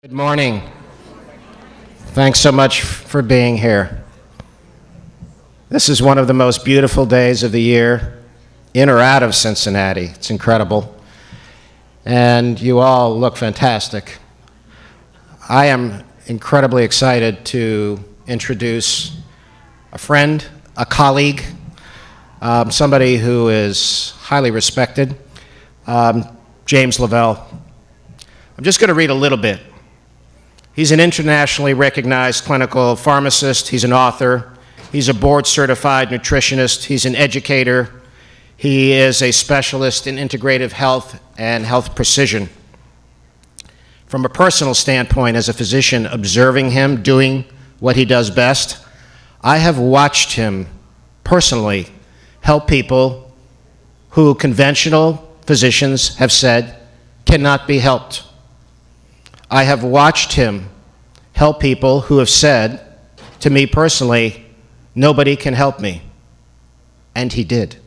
Good morning. Thanks so much for being here. This is one of the most beautiful days of the year, in or out of Cincinnati. It's incredible. And you all look fantastic. I am incredibly excited to introduce a friend, a colleague, somebody who is highly respected, James Lavelle. I'm just going to read a little bit. He's an internationally recognized clinical pharmacist. He's an author. He's a board-certified nutritionist. He's an educator. He is a specialist in integrative health and health precision. From a personal standpoint, as a physician observing him doing what he does best, I have watched him personally help people who conventional physicians have said cannot be helped. I have watched him help people who have said to me personally, nobody can help me. And he did.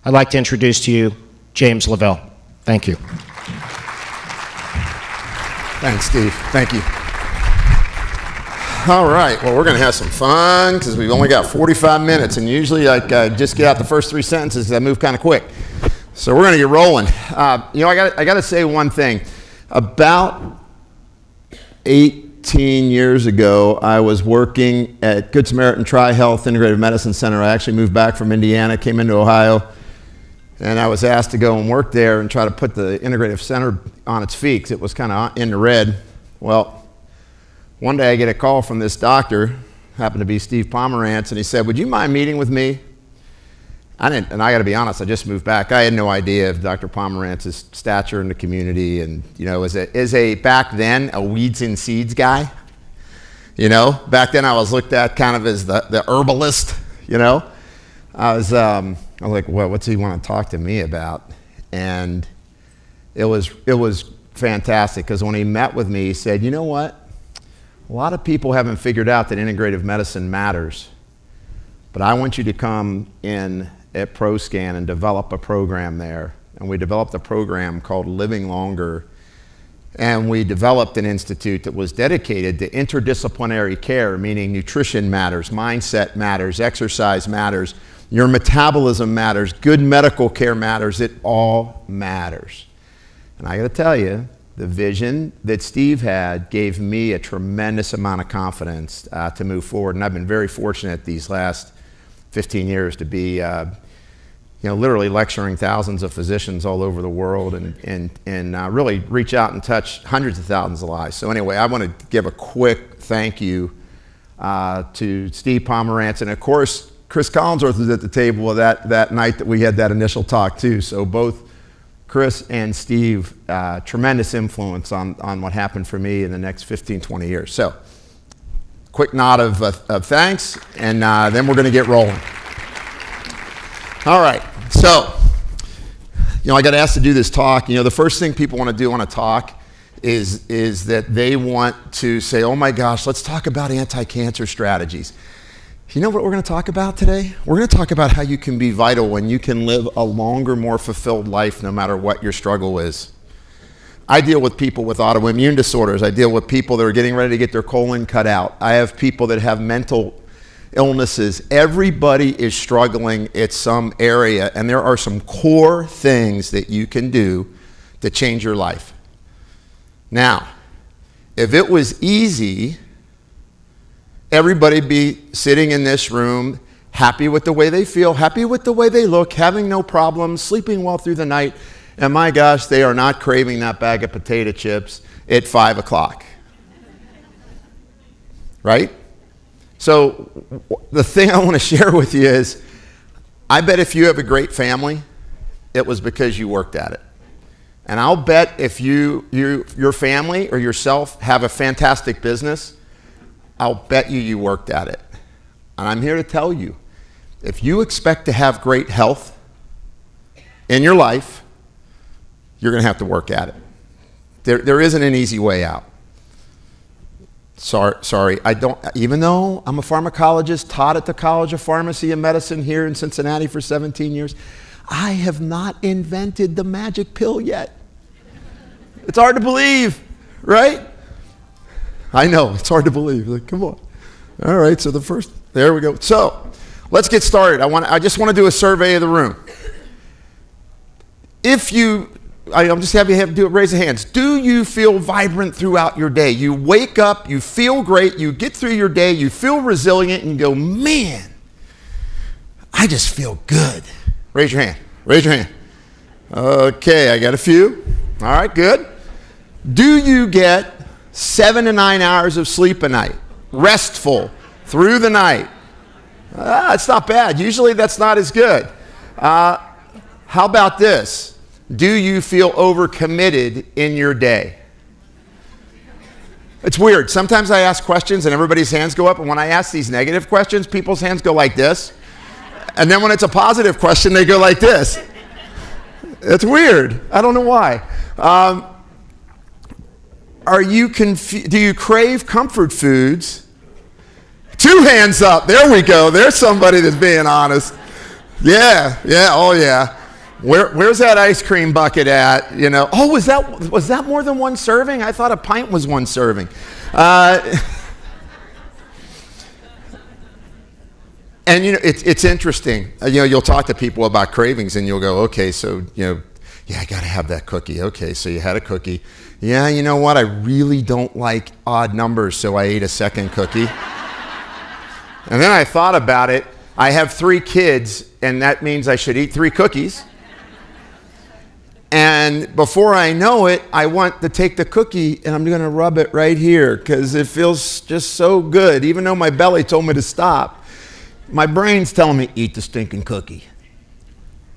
I'd like to introduce to you James Lavelle. Thank you. Thanks, Steve. Thank you. All right, well, we're going to have some fun because we've only got 45 minutes, and usually I just get out the first three sentences because I move kind of quick. So we're going to get rolling. I got to say one thing. About 18 years ago, I was working at Good Samaritan Tri-Health Integrative Medicine Center. I actually moved back from Indiana, came into Ohio, and I was asked to go and work there and try to put the integrative center on its feet because it was kind of in the red. Well, one day I get a call from this doctor, happened to be Steve Pomerantz, and he said, "Would you mind meeting with me?" I didn't, and I got to be honest, I just moved back. I had no idea of Dr. Pomerantz's stature in the community, and as a back then a weeds and seeds guy. Back then I was looked at kind of as the herbalist. I was like, well, what's he want to talk to me about? And it was fantastic because when he met with me, he said, "You know what? A lot of people haven't figured out that integrative medicine matters, but I want you to come in at ProScan and develop a program there." And we developed a program called Living Longer, and we developed an institute that was dedicated to interdisciplinary care, meaning nutrition matters, mindset matters, exercise matters, your metabolism matters, good medical care matters, it all matters. And I got to tell you, the vision that Steve had gave me a tremendous amount of confidence to move forward, and I've been very fortunate these last 15 years to be literally lecturing thousands of physicians all over the world and really reach out and touch hundreds of thousands of lives. So anyway, I want to give a quick thank you to Steve Pomerantz, and of course Chris Collinsworth was at the table that night that we had that initial talk too. So both Chris and Steve, tremendous influence on what happened for me in the next 15, 20 years. So quick nod of thanks, and then we're going to get rolling. All right, so, I got asked to do this talk. The first thing people want to do on a talk is that they want to say, oh my gosh, let's talk about anti-cancer strategies. You know what we're going to talk about today? We're going to talk about how you can be vital and you can live a longer, more fulfilled life no matter what your struggle is. I deal with people with autoimmune disorders. I deal with people that are getting ready to get their colon cut out. I have people that have mental illnesses. Everybody is struggling at some area, and there are some core things that you can do to change your life. Now, if it was easy, everybody be sitting in this room happy with the way they feel, happy with the way they look, having no problems, sleeping well through the night, and my gosh, they are not craving that bag of potato chips at 5 o'clock. Right? So the thing I want to share with you is, I bet if you have a great family, it was because you worked at it. And I'll bet if your family or yourself have a fantastic business, I'll bet you worked at it. And I'm here to tell you, if you expect to have great health in your life, you're going to have to work at it. There isn't an easy way out. Sorry, I don't, even though I'm a pharmacologist, taught at the College of Pharmacy and Medicine here in Cincinnati for 17 years, I have not invented the magic pill yet. It's hard to believe, right? I know, it's hard to believe. Like, come on. All right, so there we go. So, let's get started. I just want to do a survey of the room. I'll just have you do it, raise your hands. Do you feel vibrant throughout your day? You wake up, you feel great, you get through your day, you feel resilient, and you go, man, I just feel good. Raise your hand. Raise your hand. Okay, I got a few. All right, good. Do you get 7 to 9 hours of sleep a night? Restful through the night? It's not bad. Usually that's not as good. How about this? Do you feel overcommitted in your day? It's weird. Sometimes I ask questions and everybody's hands go up, and when I ask these negative questions, people's hands go like this. And then when it's a positive question, they go like this. It's weird. I don't know why. Do you crave comfort foods? 2 hands up. There we go. There's somebody that's being honest. Yeah, oh yeah. Where's that ice cream bucket at? You know, oh, was that more than 1 serving? I thought a pint was 1 serving. And you know, it's interesting. You know, you'll talk to people about cravings, and you'll go, okay, so yeah, I got to have that cookie. Okay, so you had a cookie. Yeah, you know what? I really don't like odd numbers, so I ate a second cookie. And then I thought about it. I have 3 kids, and that means I should eat 3 cookies. And before I know it, I want to take the cookie and I'm going to rub it right here because it feels just so good. Even though my belly told me to stop, my brain's telling me, eat the stinking cookie.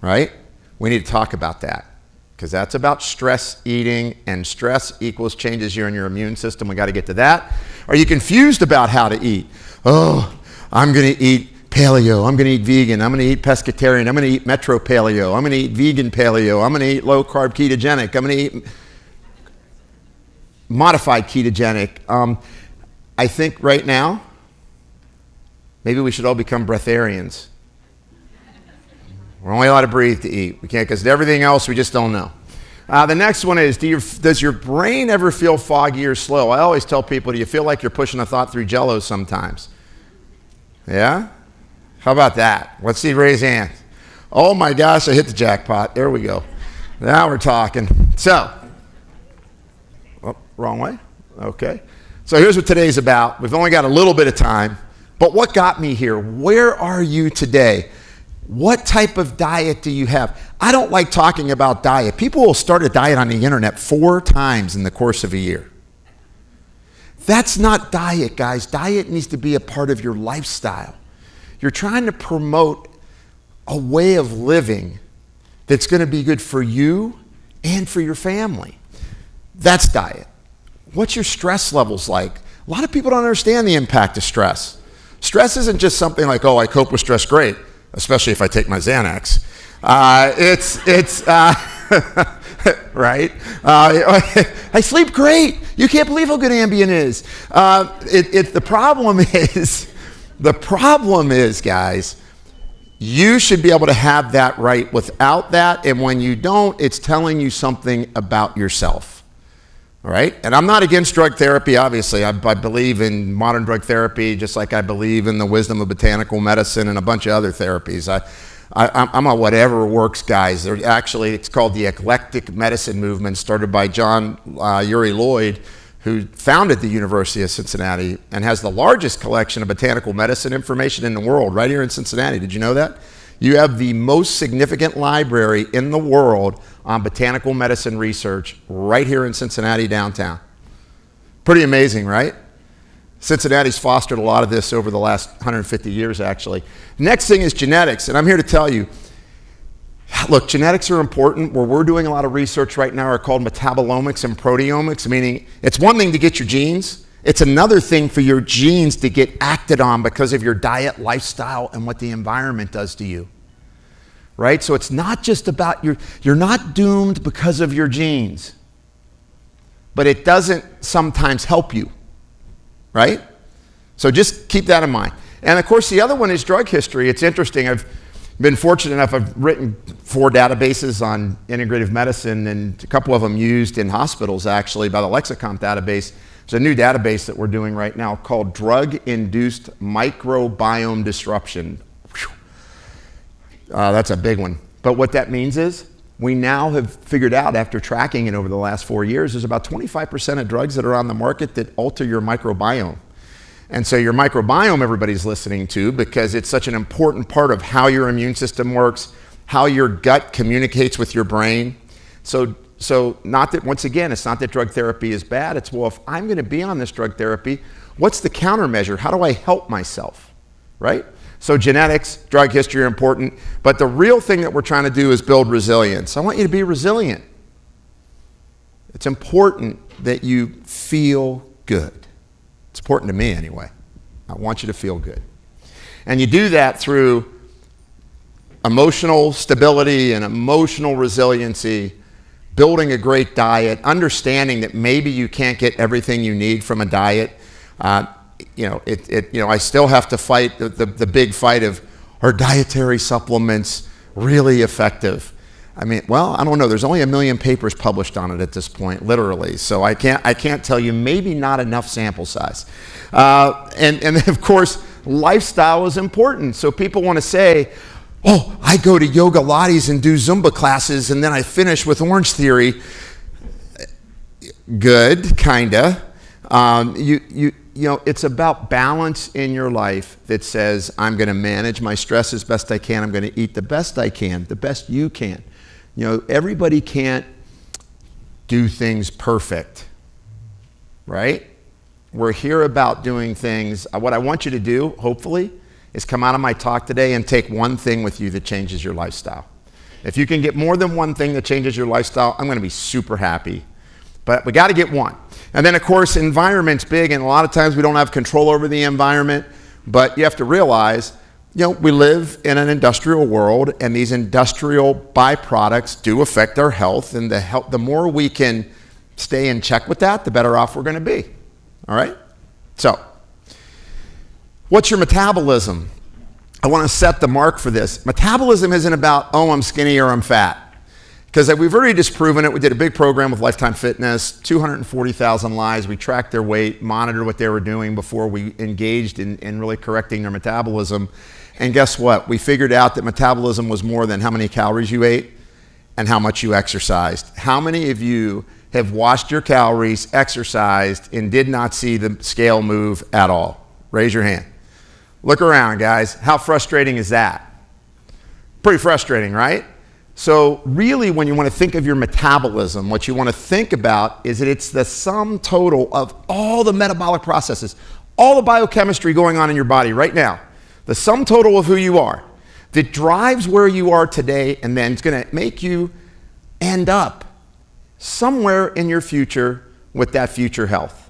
Right? We need to talk about that because that's about stress eating, and stress equals changes in your immune system. We got to get to that. Are you confused about how to eat? Oh, I'm going to eat paleo, I'm going to eat vegan, I'm going to eat pescatarian, I'm going to eat metro paleo, I'm going to eat vegan paleo, I'm going to eat low carb ketogenic, I'm going to eat modified ketogenic. I think right now, maybe we should all become breatharians. We're only allowed to breathe to eat. We can't, because everything else we just don't know. The next one is, does your brain ever feel foggy or slow? I always tell people, do you feel like you're pushing a thought through Jell-O sometimes? Yeah? How about that? Let's see, raise hands. Oh my gosh, I hit the jackpot. There we go. Now we're talking. So, wrong way? Okay. So here's what today's about. We've only got a little bit of time, but what got me here? Where are you today? What type of diet do you have? I don't like talking about diet. People will start a diet on the internet 4 times in the course of a year. That's not diet, guys. Diet needs to be a part of your lifestyle. You're trying to promote a way of living that's going to be good for you and for your family. That's diet. What's your stress levels like? A lot of people don't understand the impact of stress. Stress isn't just something like, oh, I cope with stress great, especially if I take my Xanax. Right? I sleep great. You can't believe how good Ambien is. The problem is, guys, you should be able to have that right without that, and when you don't, it's telling you something about yourself. All right? And I'm not against drug therapy, obviously. I believe in modern drug therapy, just like I believe in the wisdom of botanical medicine and a bunch of other therapies. I'm a whatever works, guys. It's called the eclectic medicine movement, started by John Uri Lloyd, who founded the University of Cincinnati and has the largest collection of botanical medicine information in the world, right here in Cincinnati. Did you know that? You have the most significant library in the world on botanical medicine research right here in Cincinnati downtown. Pretty amazing, right? Cincinnati's fostered a lot of this over the last 150 years, actually. Next thing is genetics, and I'm here to tell you, look, genetics are important. Where we're doing a lot of research right now are called metabolomics and proteomics, meaning it's one thing to get your genes. It's another thing for your genes to get acted on because of your diet, lifestyle, and what the environment does to you. Right? So it's not just about you're not doomed because of your genes, but it doesn't sometimes help you. Right? So just keep that in mind. And of course, the other one is drug history. It's interesting. Been fortunate enough, I've written 4 databases on integrative medicine, and a couple of them used in hospitals actually by the Lexicomp database. There's a new database that we're doing right now called Drug-Induced Microbiome Disruption. That's a big one. But what that means is we now have figured out, after tracking it over the last 4 years, there's about 25% of drugs that are on the market that alter your microbiome. And so your microbiome everybody's listening to because it's such an important part of how your immune system works, how your gut communicates with your brain. So not that, once again, it's not that drug therapy is bad. It's, well, if I'm going to be on this drug therapy, what's the countermeasure? How do I help myself, right? So genetics, drug history are important, but the real thing that we're trying to do is build resilience. I want you to be resilient. It's important that you feel good. It's important to me anyway. I want you to feel good. And you do that through emotional stability and emotional resiliency, building a great diet, understanding that maybe you can't get everything you need from a diet. I still have to fight the big fight of, are dietary supplements really effective? I mean, well, I don't know. There's only 1 million papers published on it at this point, literally. So I can't tell you. Maybe not enough sample size. And then, of course, lifestyle is important. So people want to say, oh, I go to yoga lattes and do Zumba classes, and then I finish with Orange Theory. Good, kinda. It's about balance in your life that says, I'm going to manage my stress as best I can. I'm going to eat the best I can, the best you can. Everybody can't do things perfect, right? We're here about doing things. What I want you to do, hopefully, is come out of my talk today and take one thing with you that changes your lifestyle. If you can get more than one thing that changes your lifestyle, I'm going to be super happy. But we got to get one. And then, of course, environment's big, and a lot of times we don't have control over the environment, but you have to realize, we live in an industrial world, and these industrial byproducts do affect our health, and the more we can stay in check with that, the better off we're going to be. All right? So, what's your metabolism? I want to set the mark for this. Metabolism isn't about, oh, I'm skinny or I'm fat. Because we've already disproven it. We did a big program with Lifetime Fitness, 240,000 lives. We tracked their weight, monitored what they were doing before we engaged in really correcting their metabolism. And guess what? We figured out that metabolism was more than how many calories you ate and how much you exercised. How many of you have watched your calories, exercised, and did not see the scale move at all? Raise your hand. Look around, guys. How frustrating is that? Pretty frustrating, right? So really, when you want to think of your metabolism, what you want to think about is that it's the sum total of all the metabolic processes, all the biochemistry going on in your body right now, the sum total of who you are, that drives where you are today, and then it's going to make you end up somewhere in your future with that future health.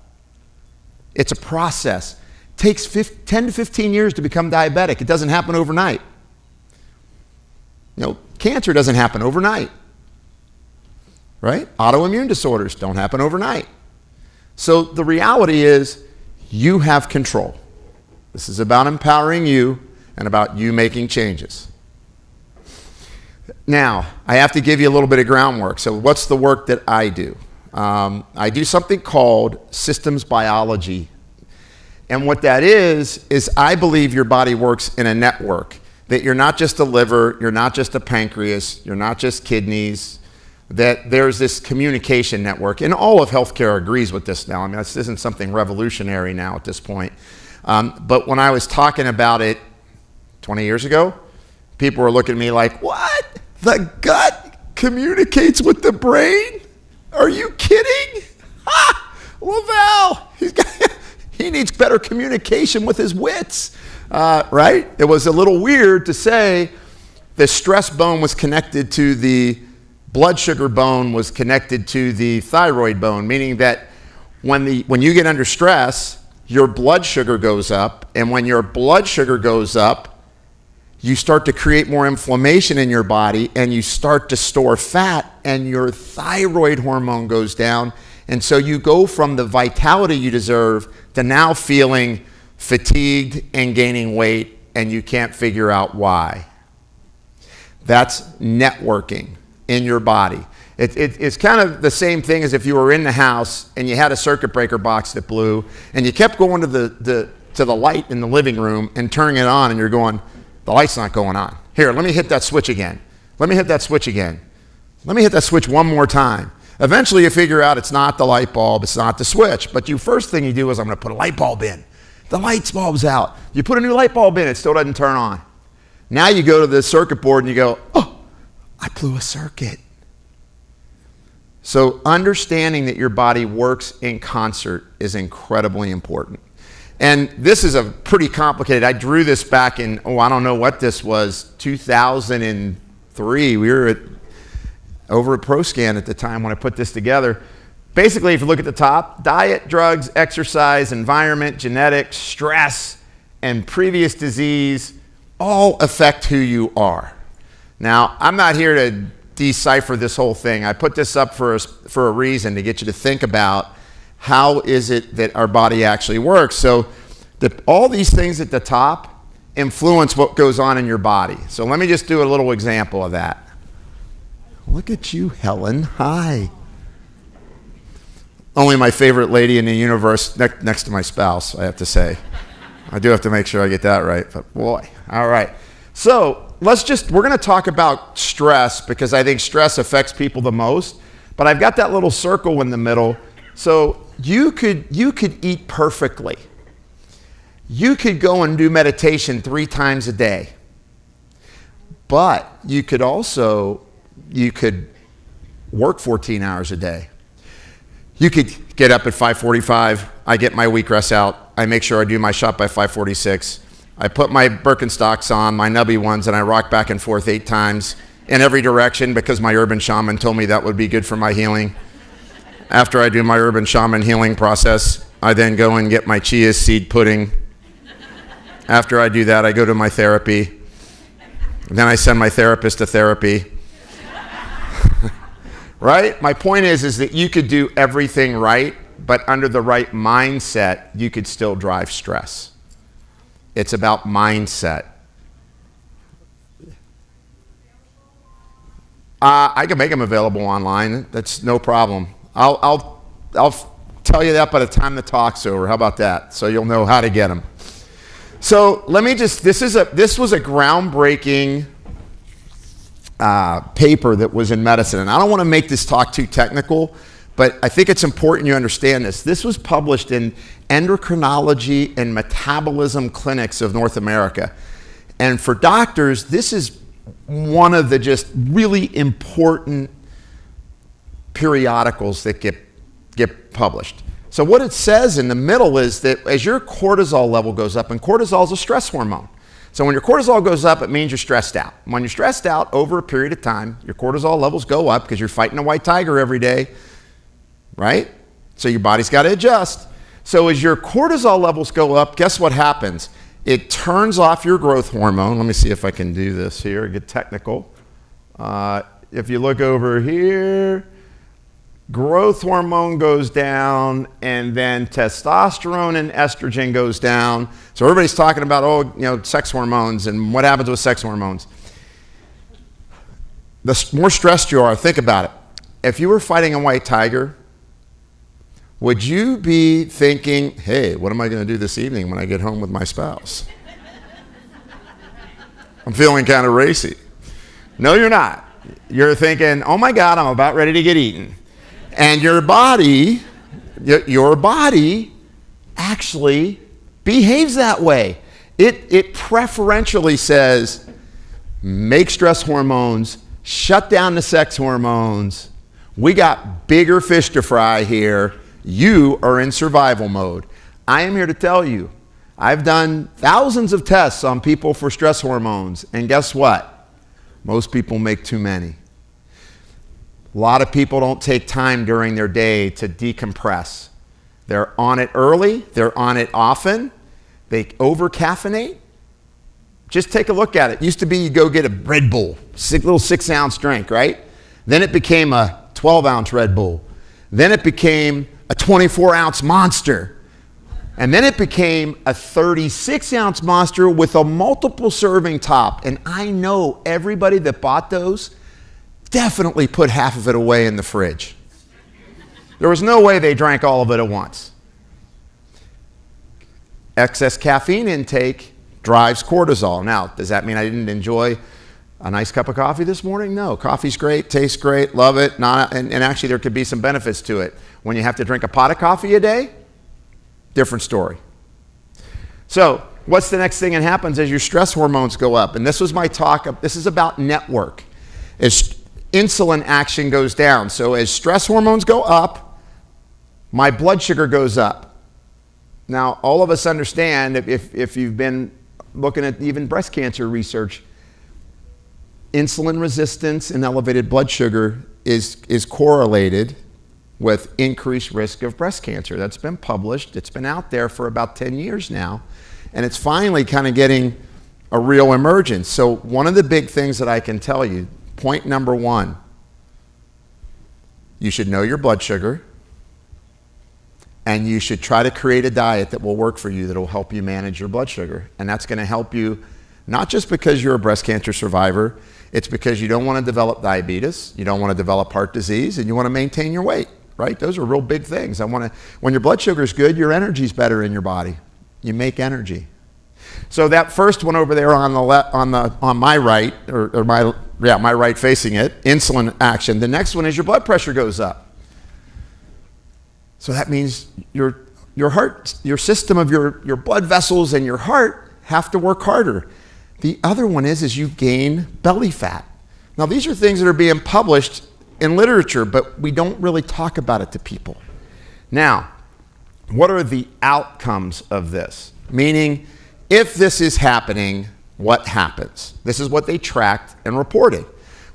It's a process. It takes 10 to 15 years to become diabetic. It doesn't happen overnight. Cancer doesn't happen overnight, right? Autoimmune disorders don't happen overnight. So the reality is you have control. This is about empowering you and about you making changes. Now, I have to give you a little bit of groundwork. So what's the work that I do? I do something called systems biology. And what that is I believe your body works in a network. That you're not just a liver, you're not just a pancreas, you're not just kidneys, that there's this communication network. And all of healthcare agrees with this now. I mean, this isn't something revolutionary now at this point. But when I was talking about it 20 years ago, people were looking at me like, what? The gut communicates with the brain? Are you kidding? Ha! Lavelle, he needs better communication with his wits. Right? It was a little weird to say the stress bone was connected to the blood sugar bone was connected to the thyroid bone, meaning that when you get under stress, your blood sugar goes up, and when your blood sugar goes up, you start to create more inflammation in your body, and you start to store fat, and your thyroid hormone goes down, and so you go from the vitality you deserve to now feeling fatigued and gaining weight, and you can't figure out why. That's networking in your body. It's kind of the same thing as if you were in the house and you had a circuit breaker box that blew and you kept going to the light in the living room and turning it on, and you're going, the light's not going on. Here, let me hit that switch again. Let me hit that switch again. Let me hit that switch one more time. Eventually you figure out it's not the light bulb, it's not the switch. But first thing you do is, I'm going to put a light bulb in. The light bulb's out. You put a new light bulb in, it still doesn't turn on. Now you go to the circuit board and you go, oh, I blew a circuit. So understanding that your body works in concert is incredibly important. And this is a pretty complicated, I drew this back in, I don't know what this was, 2003. We were over at ProScan at the time when I put this together. Basically, if you look at the top, diet, drugs, exercise, environment, genetics, stress, and previous disease all affect who you are. Now, I'm not here to decipher this whole thing. I put this up for a reason, to get you to think about how is it that our body actually works. So all these things at the top influence what goes on in your body. So let me just do a little example of that. Look at you, Helen. Hi. Only my favorite lady in the universe, next to my spouse, I have to say. I do have to make sure I get that right, but boy. All right. So we're going to talk about stress, because I think stress affects people the most. But I've got that little circle in the middle. So you could eat perfectly. You could go and do meditation 3 times a day. But you could work 14 hours a day. You could get up at 5:45. I get my week rest out. I make sure I do my shot by 5:46. I put my Birkenstocks on, my nubby ones, and I rock back and forth 8 times in every direction, because my urban shaman told me that would be good for my healing. After I do my urban shaman healing process, I then go and get my chia seed pudding. After I do that, I go to my therapy. Then I send my therapist to therapy. Right? My point is that you could do everything right, but under the right mindset, you could still drive stress. It's about mindset. I can make them available online. That's no problem. I'll tell you that by the time the talk's over. How about that? So you'll know how to get them. So let me just, this was a groundbreaking paper that was in medicine. And I don't want to make this talk too technical, but I think it's important you understand this. This was published in Endocrinology and Metabolism Clinics of North America. And for doctors, this is one of the just really important periodicals that get published. So what it says in the middle is that as your cortisol level goes up, and cortisol is a stress hormone. So when your cortisol goes up, it means you're stressed out. When you're stressed out over a period of time, your cortisol levels go up because you're fighting a white tiger every day, right? So your body's got to adjust. So as your cortisol levels go up, guess what happens? It turns off your growth hormone. Let me see if I can do this here, get technical. If you look over here, growth hormone goes down, and then testosterone and estrogen goes down. So everybody's talking about, sex hormones and what happens with sex hormones. The more stressed you are, think about it. If you were fighting a white tiger, would you be thinking, hey, what am I going to do this evening when I get home with my spouse? I'm feeling kind of racy. No, you're not. You're thinking, oh my God, I'm about ready to get eaten. And your body actually behaves that way. It preferentially says, make stress hormones, shut down the sex hormones. We got bigger fish to fry here. You are in survival mode. I am here to tell you, I've done thousands of tests on people for stress hormones, and guess what? Most people make too many. A lot of people don't take time during their day to decompress. They're on it early, they're on it often, they over-caffeinate. Just take a look at it. It used to be you go get a Red Bull, little 6-ounce drink, right? Then it became a 12-ounce Red Bull. Then it became a 24-ounce Monster. And then it became a 36-ounce monster with a multiple serving top. And I know everybody that bought those definitely put half of it away in the fridge. There was no way they drank all of it at once. Excess caffeine intake drives cortisol. Now, does that mean I didn't enjoy a nice cup of coffee this morning? No. Coffee's great, tastes great, love it. And actually, there could be some benefits to it. When you have to drink a pot of coffee a day, different story. So, what's the next thing that happens as your stress hormones go up? And this was my talk. This is about network. As insulin action goes down. So, as stress hormones go up, my blood sugar goes up. Now, all of us understand, if you've been looking at even breast cancer research, insulin resistance and elevated blood sugar is correlated with increased risk of breast cancer. That's been published. It's been out there for about 10 years now. And it's finally kind of getting a real emergence. So one of the big things that I can tell you, point number one, you should know your blood sugar. And you should try to create a diet that will work for you, that will help you manage your blood sugar. And that's going to help you not just because you're a breast cancer survivor, it's because you don't want to develop diabetes, you don't want to develop heart disease, and you want to maintain your weight, right? Those are real big things. When your blood sugar is good, your energy's better in your body. You make energy. So that first one over there on my right, my right facing it, insulin action. The next one is your blood pressure goes up. So that means your heart, your system of your blood vessels and your heart have to work harder. The other one is you gain belly fat. Now, these are things that are being published in literature, but we don't really talk about it to people. Now, what are the outcomes of this? Meaning, if this is happening, what happens? This is what they tracked and reported.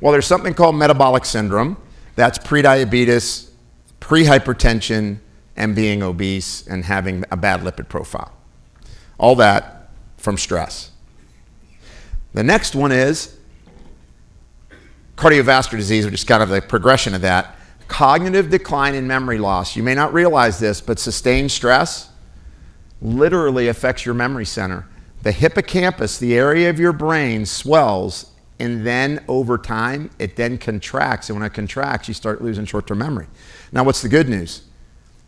Well, there's something called metabolic syndrome. That's prediabetes, prehypertension, and being obese and having a bad lipid profile. All that from stress. The next one is cardiovascular disease, which is kind of the progression of that. Cognitive decline and memory loss. You may not realize this, but sustained stress literally affects your memory center. The hippocampus, the area of your brain, swells, and then over time, it then contracts. And when it contracts, you start losing short-term memory. Now, what's the good news?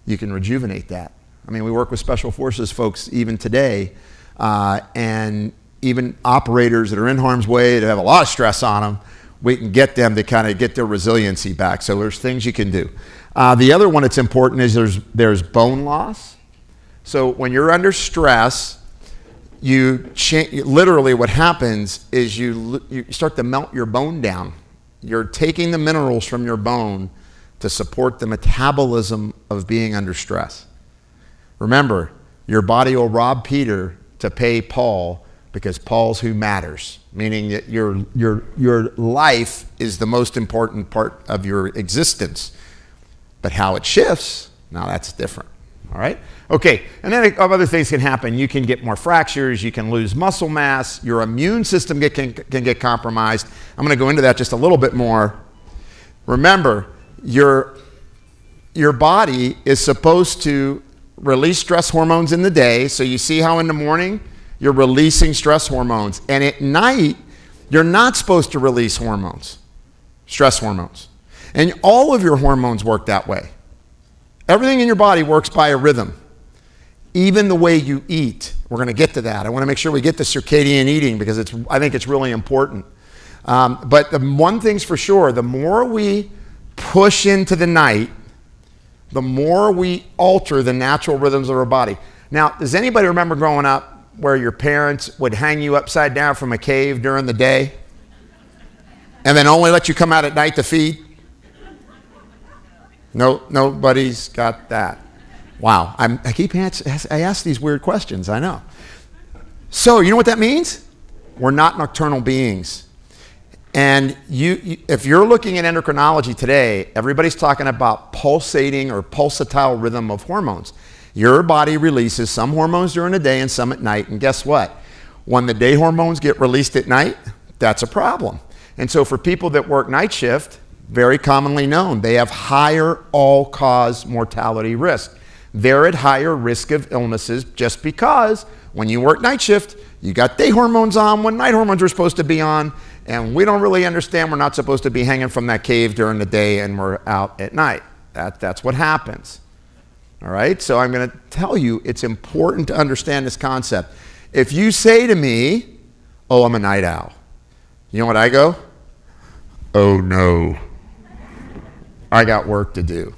You can rejuvenate that. I mean, we work with special forces folks even today, and even operators that are in harm's way, that have a lot of stress on them, we can get them to kind of get their resiliency back. So there's things you can do. The other one that's important is there's bone loss. So when you're under stress, literally what happens is you start to melt your bone down. You're taking the minerals from your bone to support the metabolism of being under stress. Remember, your body will rob Peter to pay Paul because Paul's who matters, meaning that your life is the most important part of your existence. But how it shifts, now that's different. All right? Okay, and then other things can happen. You can get more fractures, you can lose muscle mass, your immune system can get compromised. I'm going to go into that just a little bit more. Remember, your body is supposed to release stress hormones in the day. So you see how in the morning you're releasing stress hormones, and at night you're not supposed to release hormones, stress hormones. And all of your hormones work that way. Everything in your body works by a rhythm. Even the way you eat. We're going to get to that. I want to make sure we get to circadian eating because I think it's really important. But the one thing's for sure, the more we push into the night, the more we alter the natural rhythms of our body. Now, does anybody remember growing up where your parents would hang you upside down from a cave during the day and then only let you come out at night to feed? No, nobody's got that. Wow, I ask these weird questions, I know. So, you know what that means? We're not nocturnal beings. And if you're looking at endocrinology today, everybody's talking about pulsating or pulsatile rhythm of hormones. Your body releases some hormones during the day and some at night. And guess what? When the day hormones get released at night, that's a problem. And so for people that work night shift, very commonly known, they have higher all-cause mortality risk they're at higher risk of illnesses just because when you work night shift, you got day hormones on when night hormones are supposed to be on, and we don't really understand we're not supposed to be hanging from that cave during the day and we're out at night. That's what happens. All right, so I'm going to tell you it's important to understand this concept. If you say to me, oh, I'm a night owl, you know what I go? Oh no, I got work to do,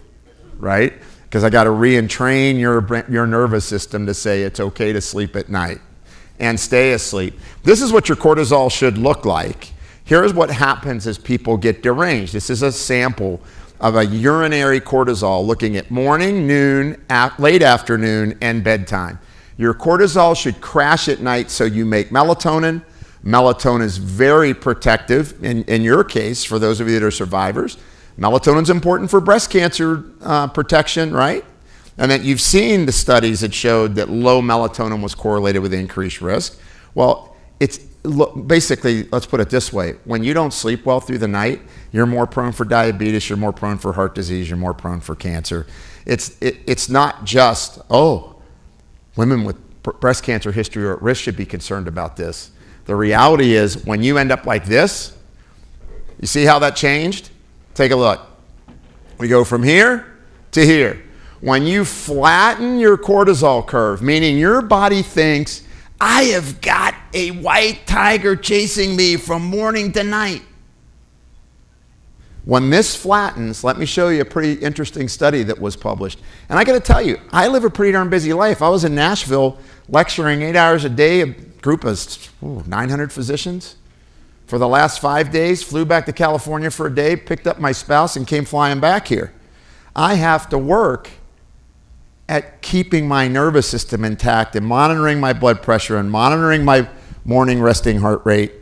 right? Because I got to re-entrain your nervous system to say it's okay to sleep at night and stay asleep. This is what your cortisol should look like. Here's what happens as people get deranged. This is a sample of a urinary cortisol looking at morning, noon, late afternoon, and bedtime. Your cortisol should crash at night so you make melatonin. Melatonin is very protective in your case, for those of you that are survivors. Melatonin is important for breast cancer protection, right? And that you've seen the studies that showed that low melatonin was correlated with increased risk. Well, basically, let's put it this way. When you don't sleep well through the night, you're more prone for diabetes, you're more prone for heart disease, you're more prone for cancer. It's not just, women with breast cancer history or at risk should be concerned about this. The reality is when you end up like this, you see how that changed? Take a look. We go from here to here. When you flatten your cortisol curve, meaning your body thinks, I have got a white tiger chasing me from morning to night. When this flattens, let me show you a pretty interesting study that was published. And I got to tell you, I live a pretty darn busy life. I was in Nashville lecturing 8 hours a day, a group of 900 physicians. For the last 5 days, flew back to California for a day, picked up my spouse, and came flying back here. I have to work at keeping my nervous system intact and monitoring my blood pressure and monitoring my morning resting heart rate.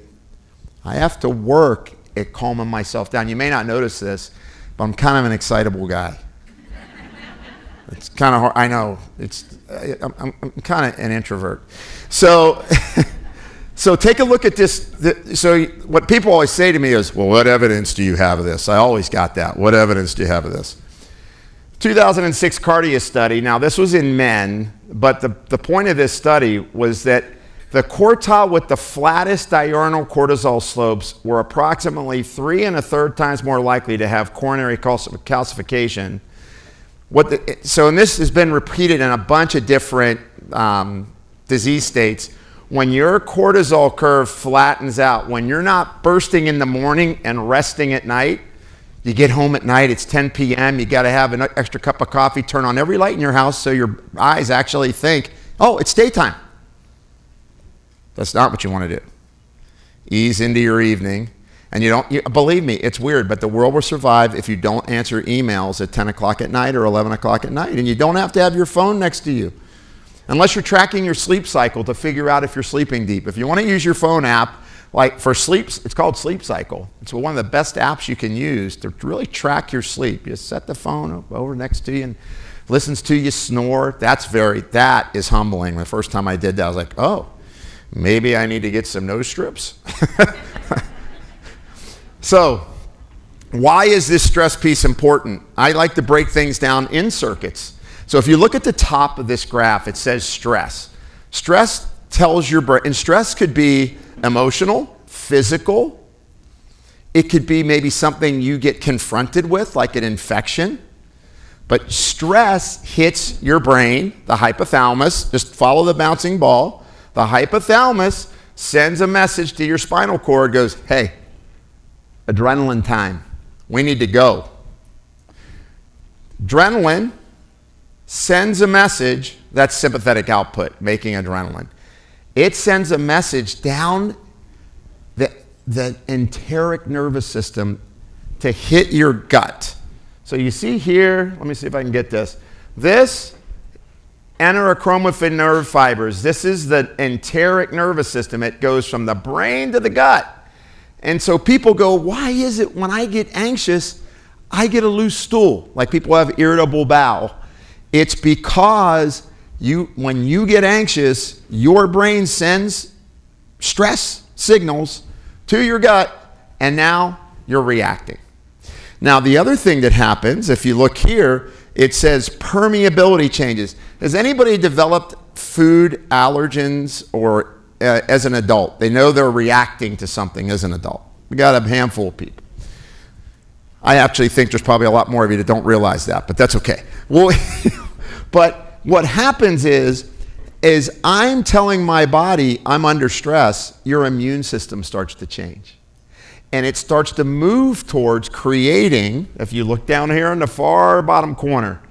I have to work at calming myself down. You may not notice this, but I'm kind of an excitable guy. It's kind of hard. I know. I'm kind of an introvert. So, so take a look at this. So what people always say to me is, well, what evidence do you have of this? I always got that. What evidence do you have of this? 2006 cardia study. Now, this was in men, but the point of this study was that the quartile with the flattest diurnal cortisol slopes were approximately 3 1/3 times more likely to have coronary calcification. And this has been repeated in a bunch of different disease states. When your cortisol curve flattens out, when you're not bursting in the morning and resting at night, you get home at night, it's 10 p.m., you got to have an extra cup of coffee, turn on every light in your house so your eyes actually think, oh, it's daytime. That's not what you want to do. Ease into your evening. And believe me, it's weird, but the world will survive if you don't answer emails at 10 o'clock at night or 11 o'clock at night. And you don't have to have your phone next to you. Unless you're tracking your sleep cycle to figure out if you're sleeping deep. If you want to use your phone app, like for sleep, it's called Sleep Cycle. It's one of the best apps you can use to really track your sleep. You set the phone over next to you and listens to you snore. That is humbling. The first time I did that, I was like, oh, maybe I need to get some nose strips. So, why is this stress piece important? I like to break things down in circuits. So if you look at the top of this graph, it says stress. Stress tells your brain, and stress could be emotional, physical. It could be maybe something you get confronted with, like an infection. But stress hits your brain, the hypothalamus. Just follow the bouncing ball. The hypothalamus sends a message to your spinal cord, goes, hey, adrenaline time. We need to go. Adrenaline sends a message, that's sympathetic output, making adrenaline. It sends a message down the enteric nervous system to hit your gut. So you see here, let me see if I can get this. This enterochromaffin nerve fibers, this is the enteric nervous system. It goes from the brain to the gut. And so people go, why is it when I get anxious, I get a loose stool? Like people have irritable bowel. It's because when you get anxious, your brain sends stress signals to your gut, and now you're reacting. Now, the other thing that happens, if you look here, It says permeability changes. Has anybody developed food allergens or as an adult? They know they're reacting to something as an adult. We got a handful of people. I actually think there's probably a lot more of you that don't realize that, but that's okay. Well, but what happens is I'm telling my body I'm under stress, your immune system starts to change. And it starts to move towards creating, if you look down here in the far bottom corner,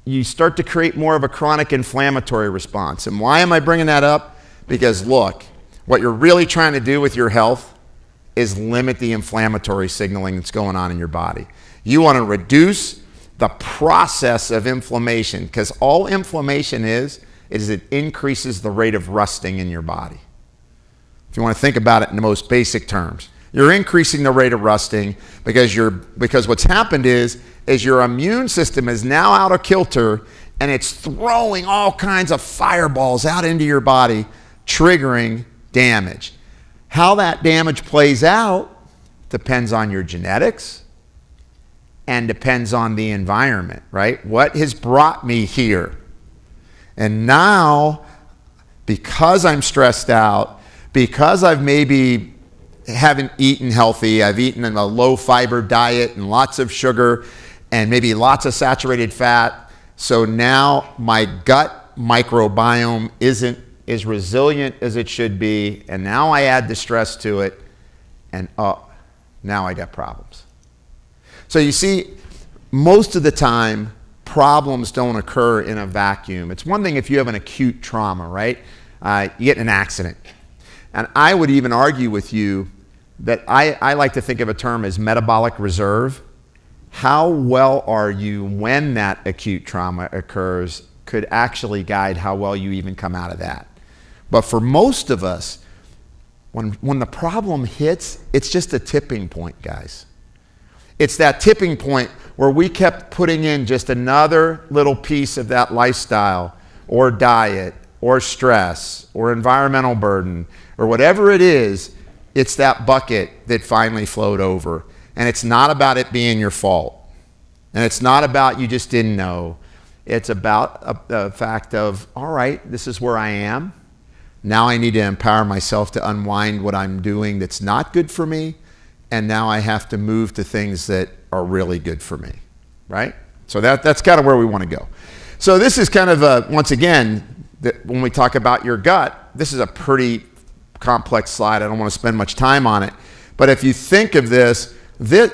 you start to create more of a chronic inflammatory response. And why am I bringing that up? Because look, what you're really trying to do with your health is limit the inflammatory signaling that's going on in your body. You want to reduce the process of inflammation, because all inflammation is it increases the rate of rusting in your body. If you want to think about it in the most basic terms, you're increasing the rate of rusting because what's happened is your immune system is now out of kilter and it's throwing all kinds of fireballs out into your body, triggering damage. How that damage plays out depends on your genetics and depends on the environment, right? What has brought me here? And now, because I'm stressed out, because I've maybe haven't eaten healthy, I've eaten a low fiber diet and lots of sugar and maybe lots of saturated fat, so now my gut microbiome isn't as resilient as it should be, and now I add the stress to it, and now I got problems. So you see, most of the time, problems don't occur in a vacuum. It's one thing if you have an acute trauma, right? You get in an accident. And I would even argue with you that I like to think of a term as metabolic reserve. How well are you when that acute trauma occurs could actually guide how well you even come out of that. But for most of us, when the problem hits, it's just a tipping point, guys. It's that tipping point where we kept putting in just another little piece of that lifestyle or diet or stress or environmental burden or whatever it is. It's that bucket that finally flowed over. And it's not about it being your fault. And it's not about you just didn't know. It's about the fact of, all right, this is where I am. Now I need to empower myself to unwind what I'm doing that's not good for me. And now I have to move to things that are really good for me, right? So that's kind of where we want to go. So this is kind of, once again, when we talk about your gut, this is a pretty complex slide. I don't want to spend much time on it. But if you think of this,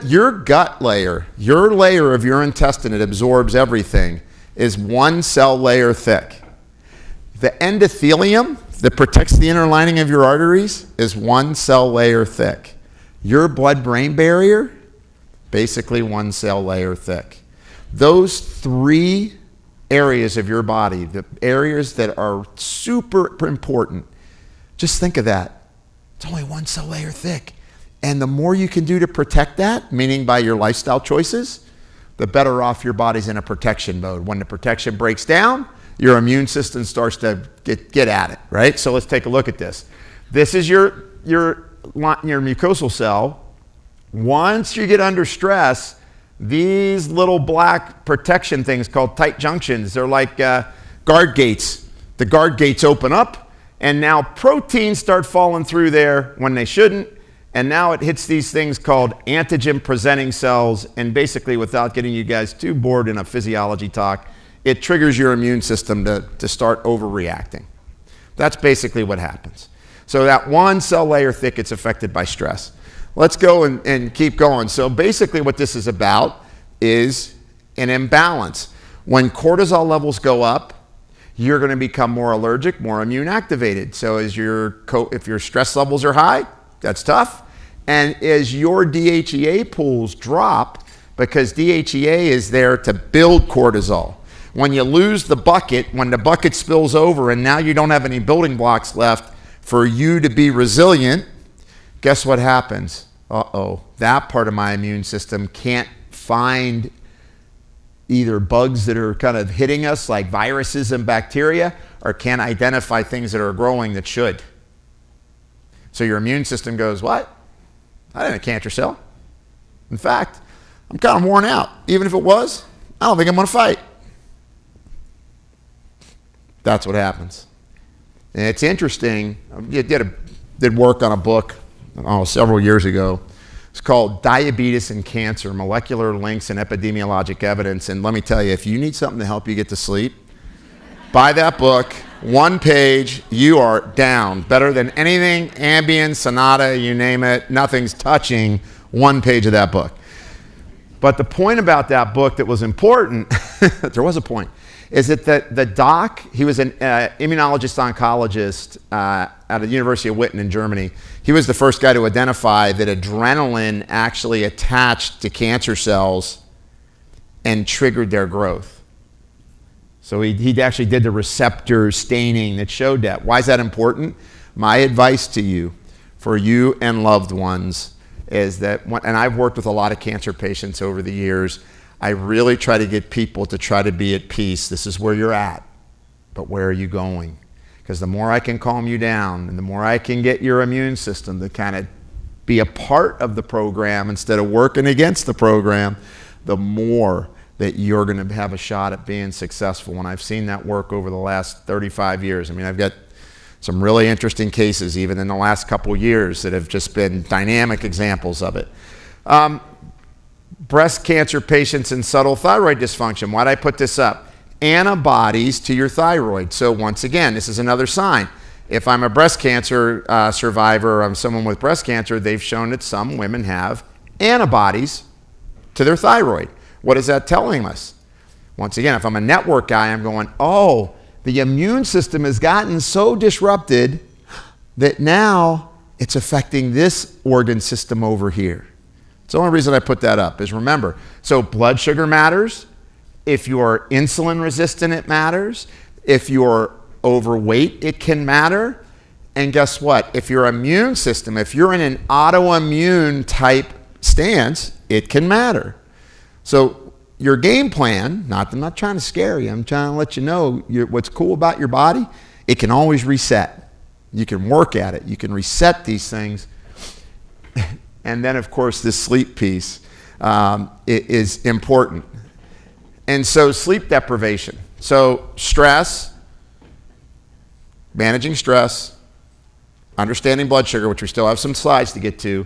your gut layer, your layer of your intestine that absorbs everything, is one cell layer thick. The endothelium that protects the inner lining of your arteries is one cell layer thick. Your blood-brain barrier, basically one cell layer thick. Those three areas of your body, the areas that are super important, just think of that. It's only one cell layer thick. And the more you can do to protect that, meaning by your lifestyle choices, the better off your body's in a protection mode. When the protection breaks down, your immune system starts to get at it, right? So let's take a look at this. This is your mucosal cell. Once you get under stress, these little black protection things called tight junctions, they're like guard gates. The guard gates open up, and now proteins start falling through there when they shouldn't, and now it hits these things called antigen-presenting cells, and basically, without getting you guys too bored in a physiology talk, it triggers your immune system to start overreacting. That's basically what happens. So that one cell layer thick, it's affected by stress. Let's go and keep going. So basically what this is about is an imbalance. When cortisol levels go up, you're going to become more allergic, more immune activated. So if your stress levels are high, that's tough. And as your DHEA pools drop, because DHEA is there to build cortisol. When you lose the bucket, when the bucket spills over and now you don't have any building blocks left for you to be resilient, guess what happens? That part of my immune system can't find either bugs that are kind of hitting us like viruses and bacteria, or can't identify things that are growing that should. So your immune system goes, what? I didn't have a cancer cell. In fact, I'm kind of worn out. Even if it was, I don't think I'm going to fight. That's what happens. And it's interesting. I did work on a book several years ago. It's called Diabetes and Cancer, Molecular Links and Epidemiologic Evidence. And let me tell you, if you need something to help you get to sleep, buy that book. One page, you are down. Better than anything, Ambien, Sonata, you name it. Nothing's touching one page of that book. But the point about that book that was important, there was a point, is that the doc, he was an immunologist oncologist at the University of Witten in Germany. He was the first guy to identify that adrenaline actually attached to cancer cells and triggered their growth. So he actually did the receptor staining that showed that. Why is that important? My advice to you, for you and loved ones, is that, and I've worked with a lot of cancer patients over the years, I really try to get people to try to be at peace. This is where you're at, but where are you going? Because the more I can calm you down and the more I can get your immune system to kind of be a part of the program instead of working against the program, the more that you're going to have a shot at being successful. And I've seen that work over the last 35 years. I mean, I've got some really interesting cases even in the last couple years that have just been dynamic examples of it. Breast cancer patients and subtle thyroid dysfunction. Why did I put this up? Antibodies to your thyroid. So once again, this is another sign. If I'm a breast cancer survivor or I'm someone with breast cancer, they've shown that some women have antibodies to their thyroid. What is that telling us? Once again, if I'm a network guy, I'm going, oh, the immune system has gotten so disrupted that now it's affecting this organ system over here. It's the only reason I put that up is remember, so blood sugar matters. If you're insulin resistant, it matters. If you're overweight, it can matter. And guess what? If your immune system, if you're in an autoimmune type stance, it can matter. So your game plan, I'm not trying to scare you, I'm trying to let you know what's cool about your body, it can always reset. You can work at it. You can reset these things. And then, of course, this sleep piece is important. And so sleep deprivation. So stress, managing stress, understanding blood sugar, which we still have some slides to get to,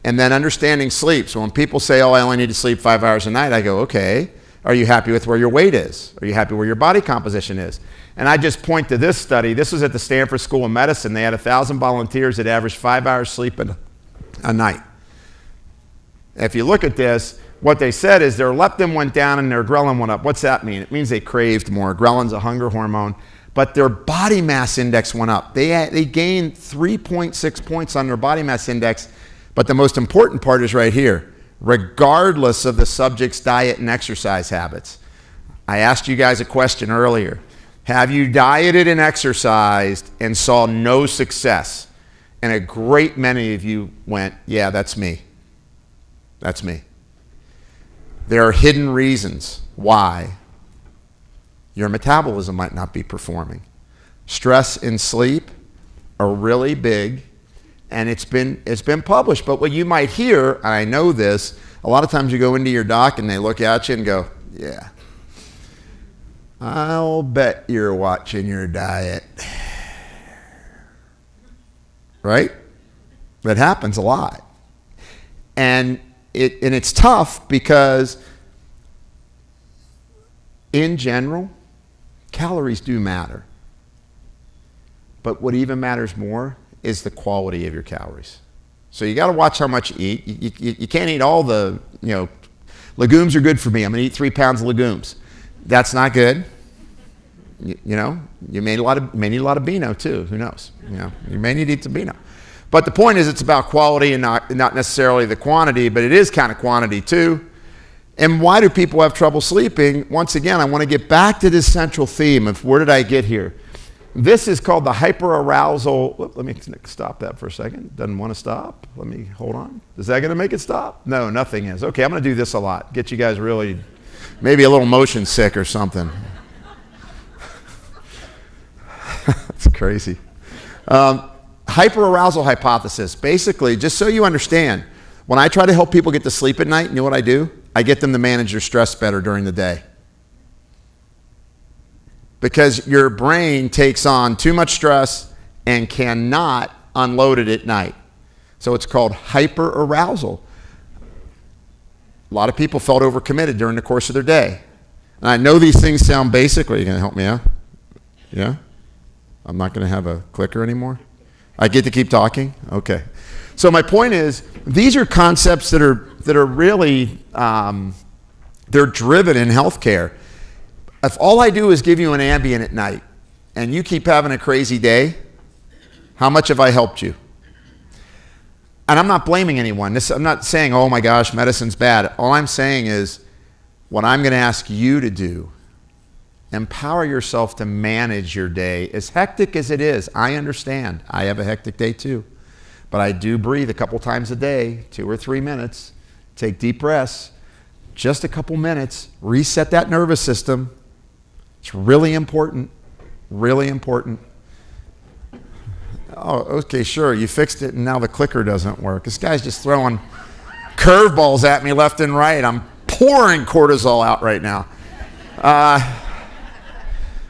and then understanding sleep. So when people say, oh, I only need to sleep 5 hours a night, I go, okay, are you happy with where your weight is? Are you happy where your body composition is? And I just point to this study. This was at the Stanford School of Medicine. They had 1,000 volunteers that averaged 5 hours sleep a night. If you look at this, what they said is their leptin went down and their ghrelin went up. What's that mean? It means they craved more. Ghrelin's a hunger hormone. But their body mass index went up. They gained 3.6 points on their body mass index. But the most important part is right here. Regardless of the subject's diet and exercise habits. I asked you guys a question earlier. Have you dieted and exercised and saw no success? And a great many of you went, yeah, that's me. That's me. There are hidden reasons why your metabolism might not be performing. Stress and sleep are really big, and it's been published. But what you might hear, and I know this, a lot of times you go into your doc and they look at you and go, yeah, I'll bet you're watching your diet. Right? That happens a lot. And it's tough because in general, calories do matter. But what even matters more is the quality of your calories. So you got to watch how much you eat. You can't eat all the, legumes are good for me. I'm going to eat 3 pounds of legumes. That's not good. You may need a lot of Beano too. Who knows? You may need to eat some Beano. But the point is it's about quality and not necessarily the quantity, but it is kind of quantity too. And why do people have trouble sleeping? Once again, I want to get back to this central theme of where did I get here? This is called the hyperarousal. Let me stop that for a second. Doesn't want to stop. Let me hold on. Is that going to make it stop? No, nothing is. Okay, I'm going to do this a lot. Get you guys really, maybe a little motion sick or something. That's crazy. Hyperarousal hypothesis. Basically, just so you understand, when I try to help people get to sleep at night, you know what I do? I get them to manage their stress better during the day. because your brain takes on too much stress and cannot unload it at night. So it's called hyperarousal. A lot of people felt overcommitted during the course of their day. And I know these things sound basic. Are you going to help me out? Yeah? I'm not going to have a clicker anymore? I get to keep talking? Okay. So my point is, these are concepts that are really, they're driven in healthcare. If all I do is give you an Ambien at night, and you keep having a crazy day, how much have I helped you? And I'm not blaming anyone. I'm not saying, oh my gosh, medicine's bad. All I'm saying is, what I'm going to ask you to do, empower yourself to manage your day. As hectic as it is, I understand. I have a hectic day too. But I do breathe a couple times a day, 2 or 3 minutes, take deep breaths, just a couple minutes, reset that nervous system. It's really important, really important. Oh, okay, sure, you fixed it and now the clicker doesn't work. This guy's just throwing curveballs at me left and right. I'm pouring cortisol out right now.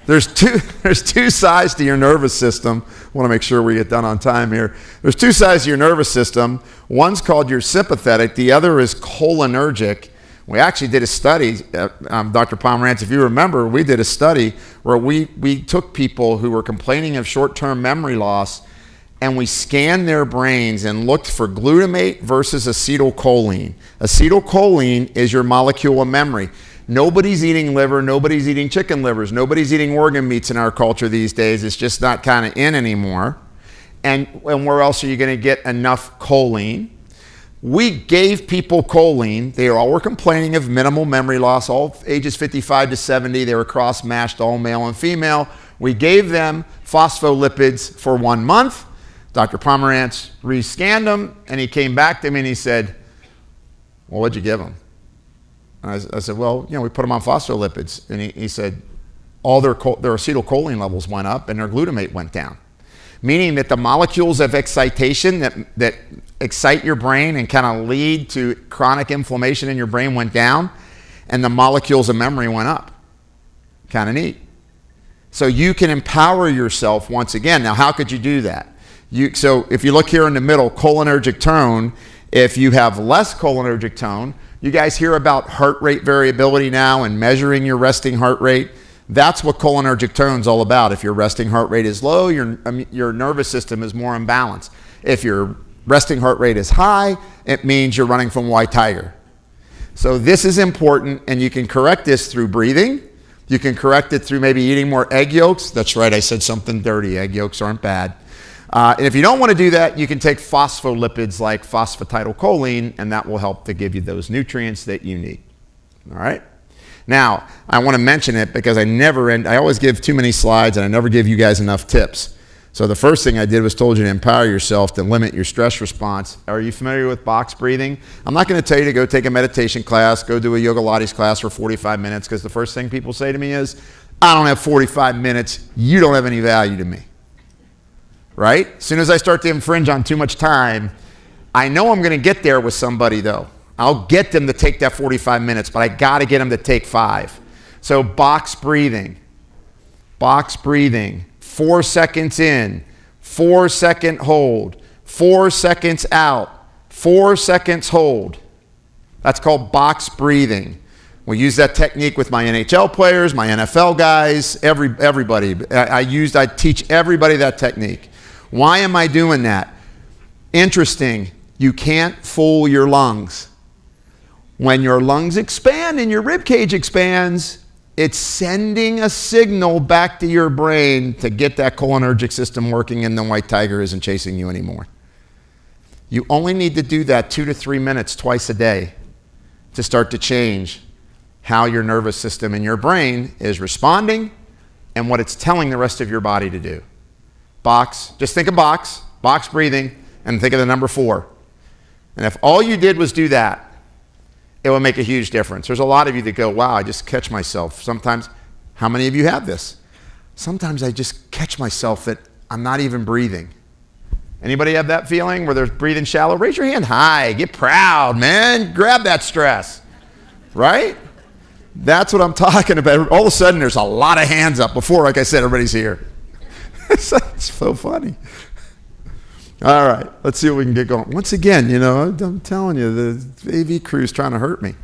There's two sides to your nervous system. I want to make sure we get done on time here. There's 2 sides to your nervous system. One's called your sympathetic. The other is cholinergic. We actually did a study, Dr. Pomerantz, if you remember, we did a study where we took people who were complaining of short-term memory loss, and we scanned their brains and looked for glutamate versus acetylcholine. Acetylcholine is your molecule of memory. Nobody's eating liver, nobody's eating chicken livers, nobody's eating organ meats in our culture these days. It's just not kind of in anymore. And where else are you going to get enough choline? We gave people choline. They all were complaining of minimal memory loss, all ages 55 to 70. They were cross-matched, all male and female. We gave them phospholipids for 1 month. Dr. Pomerantz re-scanned them, and he came back to me and he said, well, what'd you give them? And I said, well, we put them on phospholipids. And he said, all their acetylcholine levels went up and their glutamate went down. Meaning that the molecules of excitation that excite your brain and kind of lead to chronic inflammation in your brain went down, and the molecules of memory went up. Kind of neat. So you can empower yourself once again. Now, how could you do that? So if you look here in the middle, cholinergic tone, if you have less cholinergic tone, you guys hear about heart rate variability now and measuring your resting heart rate. That's what cholinergic tone is all about. If your resting heart rate is low, your nervous system is more imbalanced. If your resting heart rate is high, it means you're running from white tiger. So this is important, and you can correct this through breathing. You can correct it through maybe eating more egg yolks. That's right, I said something dirty. Egg yolks aren't bad. And if you don't want to do that, you can take phospholipids like phosphatidylcholine, and that will help to give you those nutrients that you need. All right? Now, I want to mention it because I always give too many slides and I never give you guys enough tips. So the first thing I did was told you to empower yourself to limit your stress response. Are you familiar with box breathing? I'm not going to tell you to go take a meditation class, go do a yoga Pilates class for 45 minutes, because the first thing people say to me is, I don't have 45 minutes, you don't have any value to me. Right? As soon as I start to infringe on too much time, I know I'm going to get there with somebody though. I'll get them to take that 45 minutes, but I got to get them to take 5. So box breathing. 4 seconds in, 4 second hold, 4 seconds out, 4 seconds hold. That's called box breathing. We use that technique with my NHL players, my NFL guys, everybody. I teach everybody that technique. Why am I doing that? Interesting. You can't fool your lungs. When your lungs expand and your rib cage expands, it's sending a signal back to your brain to get that cholinergic system working, and the white tiger isn't chasing you anymore. You only need to do that 2 to 3 minutes twice a day to start to change how your nervous system and your brain is responding and what it's telling the rest of your body to do. Just think of box breathing, and think of the number 4. And if all you did was do that, it will make a huge difference. There's a lot of you that go, wow, I just catch myself. Sometimes, how many of you have this? Sometimes I just catch myself that I'm not even breathing. Anybody have that feeling where they're breathing shallow? Raise your hand high. Get proud, man. Grab that stress. Right? That's what I'm talking about. All of a sudden, there's a lot of hands up. Before, like I said, everybody's here. It's so funny. All right, let's see what we can get going. Once again, I'm telling you, the AV crew is trying to hurt me.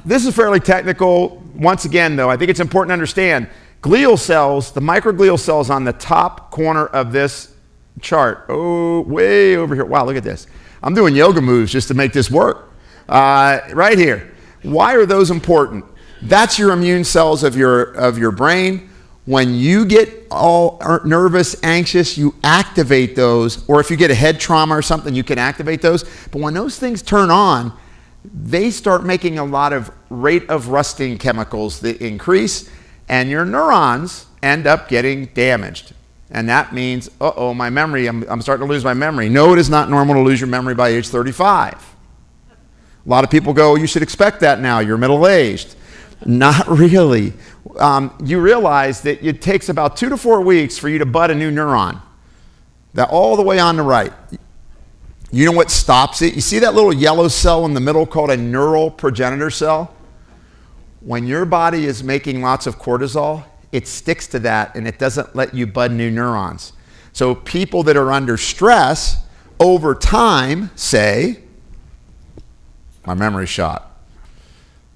This is fairly technical. Once again, though, I think it's important to understand glial cells, the microglial cells on the top corner of this chart. Oh, way over here. Wow, look at this. I'm doing yoga moves just to make this work. Right here. Why are those important? That's your immune cells of your brain. When you get all nervous, anxious, you activate those. Or if you get a head trauma or something, you can activate those. But when those things turn on, they start making a lot of rate of rusting chemicals that increase, and your neurons end up getting damaged. And that means, my memory, I'm starting to lose my memory. No, it is not normal to lose your memory by age 35. A lot of people go, you should expect that now, you're middle-aged. Not really. You realize that it takes about 2 to 4 weeks for you to bud a new neuron. That all the way on the right. You know what stops it? You see that little yellow cell in the middle called a neural progenitor cell? When your body is making lots of cortisol, it sticks to that and it doesn't let you bud new neurons. So people that are under stress over time say, my memory's shot.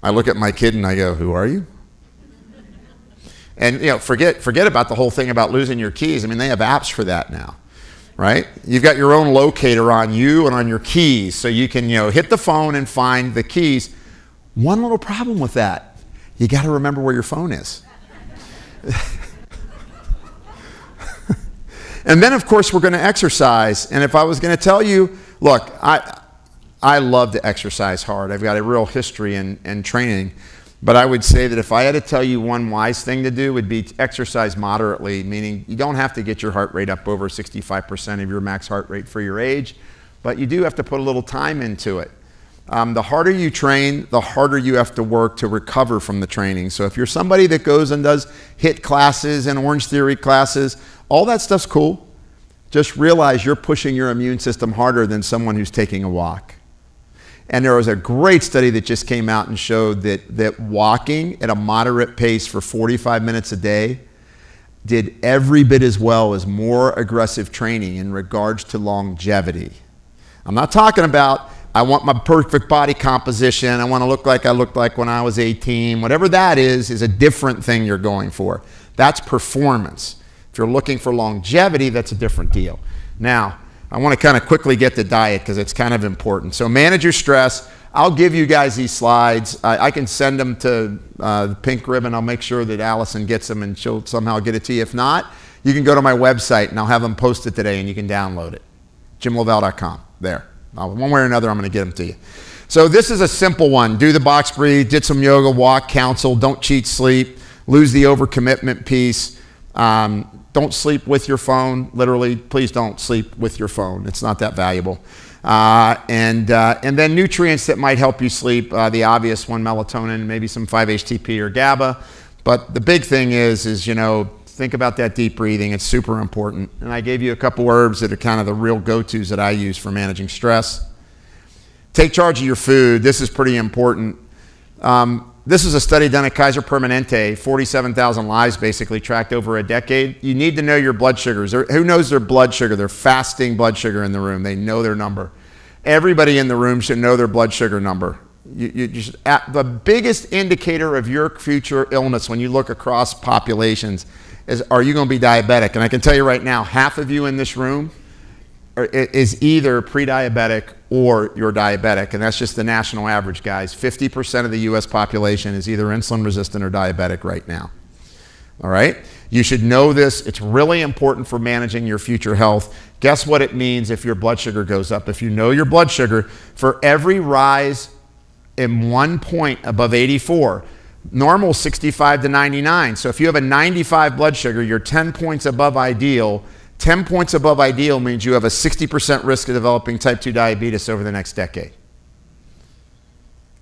I look at my kid and I go, who are you? And forget about the whole thing about losing your keys. I mean, they have apps for that now, right? You've got your own locator on you and on your keys, so you can hit the phone and find the keys. One little problem with that, you got to remember where your phone is. And then, of course, we're going to exercise. And if I was going to tell you, look, I love to exercise hard. I've got a real history in training. But I would say that if I had to tell you one wise thing to do would be to exercise moderately, meaning you don't have to get your heart rate up over 65% of your max heart rate for your age, but you do have to put a little time into it. The harder you train, the harder you have to work to recover from the training. So if you're somebody that goes and does HIIT classes and Orange Theory classes, all that stuff's cool. Just realize you're pushing your immune system harder than someone who's taking a walk. And there was a great study that just came out and showed that walking at a moderate pace for 45 minutes a day did every bit as well as more aggressive training in regards to longevity. I'm not talking about, I want my perfect body composition, I want to look like I looked like when I was 18. Whatever that is a different thing you're going for. That's performance. If you're looking for longevity, that's a different deal. Now, I want to kind of quickly get to diet because it's kind of important. So manage your stress. I'll give you guys these slides. I can send them to the Pink Ribbon. I'll make sure that Allison gets them and she'll somehow get it to you. If not, you can go to my website and I'll have them posted today and you can download it. JimLovell.com. There. One way or another, I'm going to get them to you. So this is a simple one. Do the box breathe, did some yoga, walk, counsel, don't cheat sleep, lose the overcommitment piece. Don't sleep with your phone. Literally, please don't sleep with your phone. It's not that valuable. And then nutrients that might help you sleep. The obvious one, melatonin, maybe some 5-HTP or GABA. But the big thing is think about that deep breathing. It's super important. And I gave you a couple herbs that are kind of the real go-tos that I use for managing stress. Take charge of your food. This is pretty important. This is a study done at Kaiser Permanente, 47,000 lives basically tracked over a decade. You need to know your blood sugars. Who knows their blood sugar? Their fasting blood sugar in the room. They know their number. Everybody in the room should know their blood sugar number. The biggest indicator of your future illness when you look across populations is, are you going to be diabetic? And I can tell you right now, half of you in this room is either pre-diabetic or you're diabetic, and that's just the national average, guys. 50% of the U.S. population is either insulin resistant or diabetic right now. All right? You should know this. It's really important for managing your future health. Guess what it means if your blood sugar goes up? If you know your blood sugar, for every rise in 1 point above 84, normal 65 to 99. So if you have a 95 blood sugar, you're 10 points above ideal. 10 points above ideal means you have a 60% risk of developing type 2 diabetes over the next decade.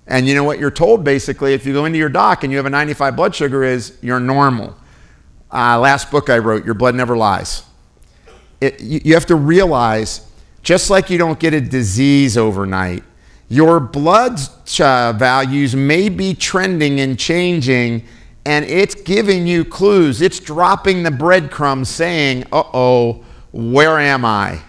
And you know what you're told basically if you go into your doc and you have a 95 blood sugar is you're normal. Last book I wrote, Your Blood Never Lies. You have to realize, just like you don't get a disease overnight, Your blood values may be trending and changing, and it's giving you clues. It's dropping the breadcrumbs saying, uh-oh, where am I?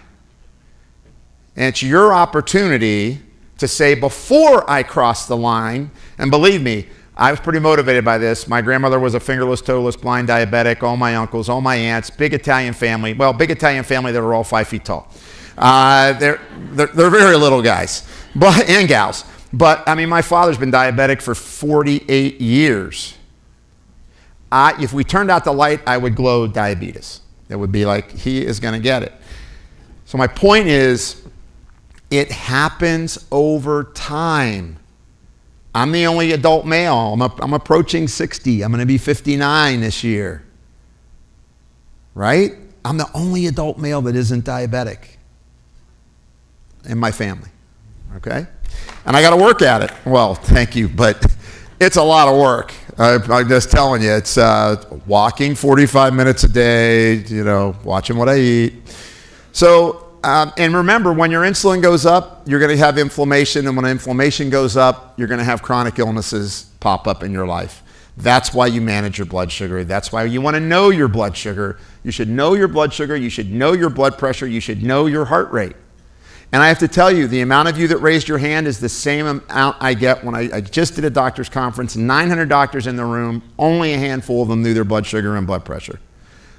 And it's your opportunity to say, before I cross the line, and believe me, I was pretty motivated by this. My grandmother was a fingerless, toeless, blind diabetic. All my uncles, all my aunts, big Italian family. Well, big Italian family that were all 5 feet tall. They're very little guys and gals. But, I mean, my father's been diabetic for 48 years. If we turned out the light, I would glow diabetes. It would be like, he is going to get it. So my point is, it happens over time. I'm the only adult male. I'm approaching 60. I'm going to be 59 this year. Right? I'm the only adult male that isn't diabetic in my family. Okay? And I got to work at it. Well, thank you, but it's a lot of work. I'm just telling you, it's walking 45 minutes a day, watching what I eat. So, and remember, when your insulin goes up, you're going to have inflammation. And when inflammation goes up, you're going to have chronic illnesses pop up in your life. That's why you manage your blood sugar. That's why you want to know your blood sugar. You should know your blood sugar. You should know your blood pressure. You should know your heart rate. And I have to tell you, the amount of you that raised your hand is the same amount I get when I just did a doctor's conference. 900 doctors in the room. Only a handful of them knew their blood sugar and blood pressure.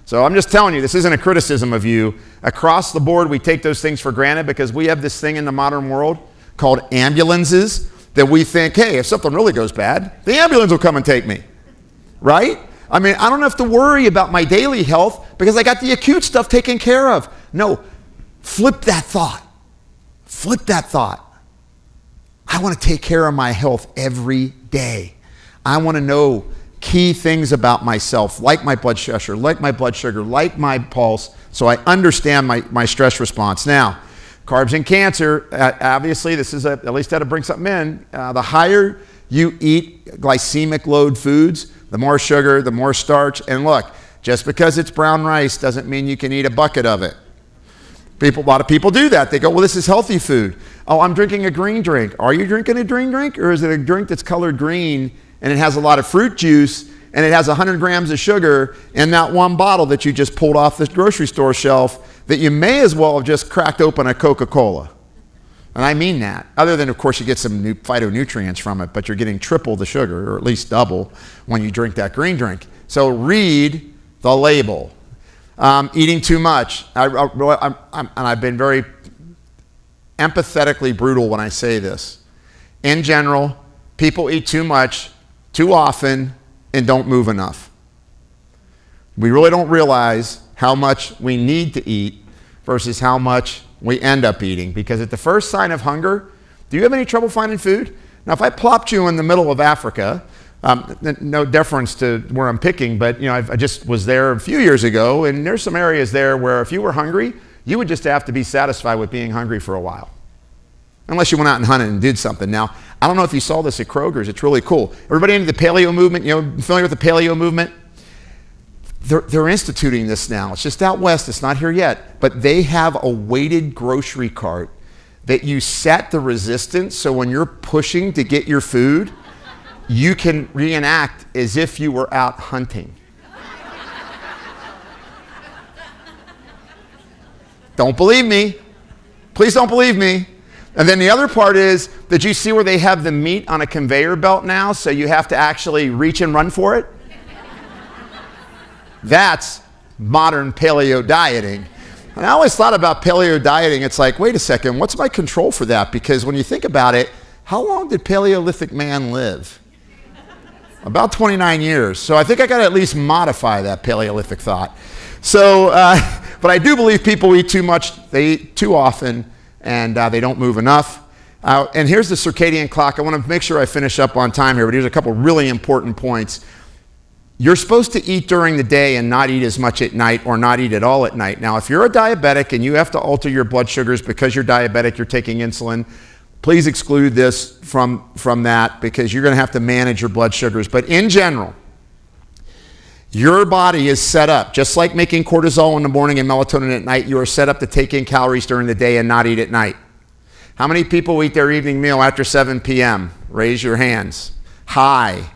So I'm just telling you, this isn't a criticism of you. Across the board, we take those things for granted because we have this thing in the modern world called ambulances that we think, hey, if something really goes bad, the ambulance will come and take me, right? I mean, I don't have to worry about my daily health because I got the acute stuff taken care of. No, flip that thought. Flip that thought. I want to take care of my health every day. I want to know key things about myself, like my blood pressure, like my blood sugar, like my pulse, so I understand my stress response. Now, carbs and cancer, obviously this is at least how to bring something in. The higher you eat glycemic load foods, the more sugar, the more starch. And look, just because it's brown rice doesn't mean you can eat a bucket of it. A lot of people do that. They go, well, this is healthy food. Oh, I'm drinking a green drink. Are you drinking a green drink? Or is it a drink that's colored green and it has a lot of fruit juice and it has 100 grams of sugar in that one bottle that you just pulled off the grocery store shelf that you may as well have just cracked open a Coca-Cola? And I mean that. Other than, of course, you get some new phytonutrients from it, but you're getting triple the sugar, or at least double, when you drink that green drink. So read the label. Eating too much. And I've been very empathetically brutal when I say this. In general, people eat too much, too often, and don't move enough. We really don't realize how much we need to eat versus how much we end up eating. Because at the first sign of hunger, do you have any trouble finding food? Now, if I plopped you in the middle of Africa, no deference to where I'm picking, but I just was there a few years ago, and there's some areas there where if you were hungry, you would just have to be satisfied with being hungry for a while. Unless you went out and hunted and did something. Now, I don't know if you saw this at Kroger's. It's really cool. Everybody into the paleo movement, familiar with the paleo movement? They're instituting this now. It's just out west. It's not here yet. But they have a weighted grocery cart that you set the resistance so when you're pushing to get your food, you can reenact as if you were out hunting. Don't believe me. Please don't believe me. And then the other part is, did you see where they have the meat on a conveyor belt now, so you have to actually reach and run for it? That's modern paleo dieting. And I always thought about paleo dieting, it's like, wait a second, what's my control for that? Because when you think about it, how long did Paleolithic man live? About 29 years. So I think I got to at least modify that Paleolithic thought. So, but I do believe people eat too much, they eat too often, and they don't move enough. And here's the circadian clock. I want to make sure I finish up on time here, but here's a couple really important points. You're supposed to eat during the day and not eat as much at night or not eat at all at night. Now, if you're a diabetic and you have to alter your blood sugars because you're diabetic, you're taking insulin, please exclude this from that because you're going to have to manage your blood sugars. But in general, your body is set up, just like making cortisol in the morning and melatonin at night, you are set up to take in calories during the day and not eat at night. How many people eat their evening meal after 7 p.m.? Raise your hands. High.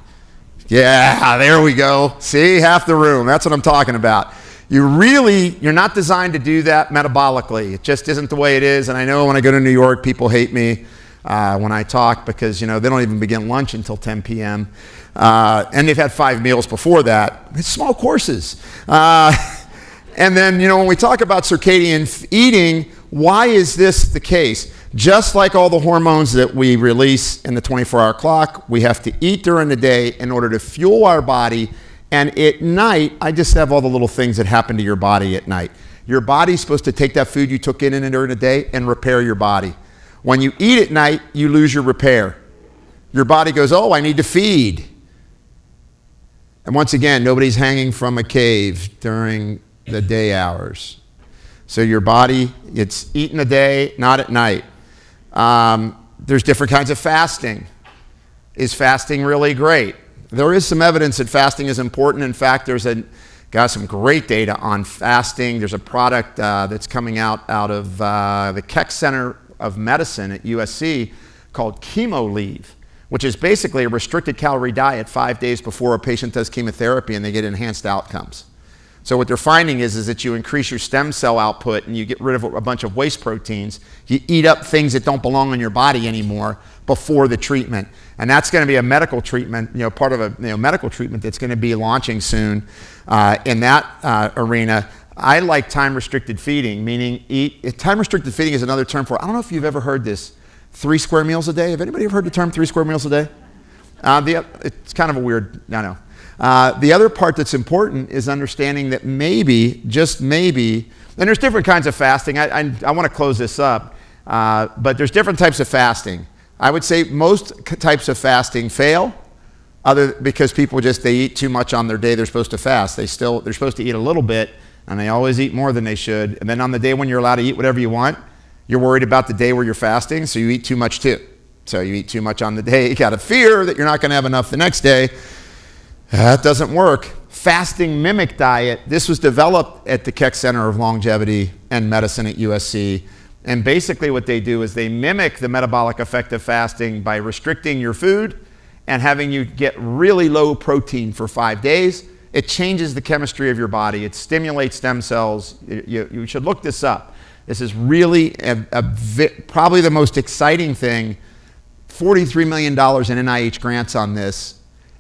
Yeah, there we go. See, half the room. That's what I'm talking about. You're not designed to do that metabolically. It just isn't the way it is. And I know when I go to New York, people hate me when I talk because, they don't even begin lunch until 10 p.m. And they've had 5 meals before that. It's small courses. And then, when we talk about circadian eating, why is this the case? Just like all the hormones that we release in the 24-hour clock, we have to eat during the day in order to fuel our body. And at night, I just have all the little things that happen to your body at night. Your body's supposed to take that food you took in during the day and repair your body. When you eat at night, you lose your repair. Your body goes, oh, I need to feed. And once again, nobody's hanging from a cave during the day hours. So your body, it's eating a day, not at night. There's different kinds of fasting. Is fasting really great? There is some evidence that fasting is important. In fact, got some great data on fasting. There's a product that's coming out of the Keck Center of Medicine at USC called Chemo Leave, which is basically a restricted calorie diet 5 days before a patient does chemotherapy and they get enhanced outcomes. So what they're finding is that you increase your stem cell output and you get rid of a bunch of waste proteins. You eat up things that don't belong in your body anymore before the treatment. And that's going to be a medical treatment, part of a medical treatment that's going to be launching soon in that arena. I like time-restricted feeding, meaning time-restricted feeding is another term for, I don't know if you've ever heard this, 3 square meals a day. Have anybody ever heard the term 3 square meals a day? It's kind of a weird, I know. The other part that's important is understanding that maybe, just maybe, and there's different kinds of fasting. I want to close this up, but there's different types of fasting. I would say most types of fasting fail, because people they eat too much on their day they're supposed to fast. They're supposed to eat a little bit, and they always eat more than they should. And then on the day when you're allowed to eat whatever you want, you're worried about the day where you're fasting, so you eat too much too. So you eat too much on the day, you got a fear that you're not going to have enough the next day. That doesn't work. Fasting mimic diet, this was developed at the Keck Center of Longevity and Medicine at USC. And basically what they do is they mimic the metabolic effect of fasting by restricting your food and having you get really low protein for 5 days. It changes the chemistry of your body. It stimulates stem cells. You should look this up. This is really probably the most exciting thing. $43 million in NIH grants on this,